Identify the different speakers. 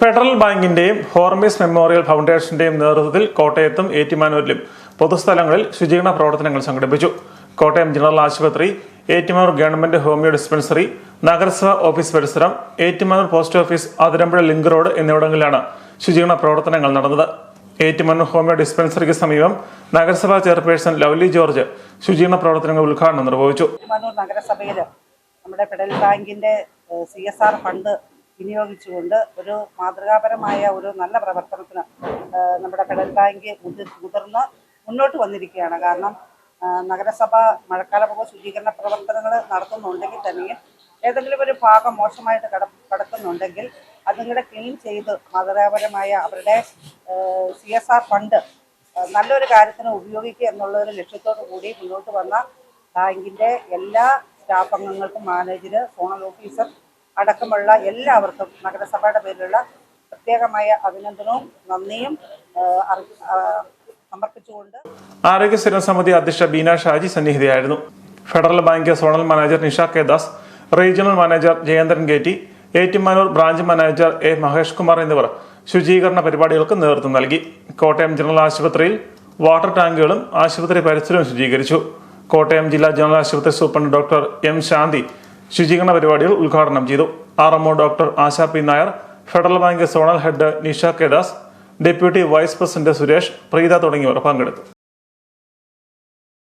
Speaker 1: Federal ബാങ്കിന്റെയും Hormis memorial ഫൗണ്ടേഷന്റെയും നേതൃത്വത്തിൽ കോട്ടയത്തും ഏറ്റുമാനൂരിലും പൊതുസ്ഥലങ്ങളിൽ ശുചീകരണ പ്രവർത്തനങ്ങൾ സംഘടിപ്പിച്ചു. കോട്ടയം ജനറൽ ആശുപത്രി, ഏറ്റുമാനൂർ ഗവൺമെന്റ് ഹോമിയോ ഡിസ്പെൻസറി, നഗരസഭ ഓഫീസ് പരിസരം, Ettumanoor post office, Athirampuzha link road എന്നിവിടങ്ങളിലാണ് ശുചീകരണ പ്രവർത്തനങ്ങൾ നടന്നത്. ഏറ്റുമാനൂർ ഹോമിയോ ഡിസ്പെൻസറിക്ക് സമീപം നഗരസഭാ ചെയർപേഴ്സൺ ലവ്ലി ജോർജ് ശുചീകരണ പ്രവർത്തനങ്ങൾ ഉദ്ഘാടനം നിർവഹിച്ചു.
Speaker 2: ഏറ്റുമാനൂർ നഗരസഭയിൽ നമ്മുടെ ഫെഡറൽ ബാങ്കിന്റെ CSR ഫണ്ട് വിനിയോഗിച്ചുകൊണ്ട് ഒരു മാതൃകാപരമായ ഒരു നല്ല പ്രവർത്തനത്തിന് നമ്മുടെ ഫെഡറൽ ബാങ്ക് മുതിർന്ന് മുന്നോട്ട് വന്നിരിക്കുകയാണ്. കാരണം നഗരസഭ മഴക്കാലപൂർവ്വ ശുചീകരണ പ്രവർത്തനങ്ങൾ നടത്തുന്നുണ്ടെങ്കിൽ തന്നെയും ഏതെങ്കിലും ഒരു ഭാഗം മോശമായിട്ട് കിടക്കുന്നുണ്ടെങ്കിൽ അതുങ്ങളെ ക്ലീൻ ചെയ്ത് മാതൃകാപരമായ അവരുടെ CSR ഫണ്ട് നല്ലൊരു കാര്യത്തിന് ഉപയോഗിക്കുക എന്നുള്ളൊരു ലക്ഷ്യത്തോടു കൂടി മുന്നോട്ട് വന്ന ബാങ്കിൻ്റെ എല്ലാ സ്റ്റാഫ് അംഗങ്ങൾക്കും, മാനേജർ, സോണൽ ഓഫീസർ അടക്കമുള്ള എല്ലാവർക്കും നഗരസഭയുടെ പേരിലുള്ള പ്രത്യേകമായ അഭിനന്ദനവും നന്ദിയും സമർപ്പിച്ചുകൊണ്ട്
Speaker 1: ആരോഗ്യ സ്ഥിര സമിതി അധ്യക്ഷ ബീന ഷാജി സന്നിഹിതയായിരുന്നു. Federal bank zonal manager Nisha K Das, regional manager Jayendran ഗേറ്റി, Ettumanoor branch manager A. Mahesh Kumar എന്നിവർ ശുചീകരണ പരിപാടികൾക്ക് നേതൃത്വം നൽകി. കോട്ടയം ജനറൽ ആശുപത്രിയിൽ വാട്ടർ ടാങ്കുകളും ആശുപത്രി പരിസരവും ശുചീകരിച്ചു. കോട്ടയം ജില്ലാ ജനറൽ ആശുപത്രി സൂപ്രണ്ട് ഡോക്ടർ M. ശാന്തി ശുചീകരണ പരിപാടികൾ ഉദ്ഘാടനം ചെയ്തു. RMO doctor Asha P. Nair, federal bank zonal head Nisha K Das, deputy vice president Suresh, Preetha തുടങ്ങിയവർ പങ്കെടുത്തു.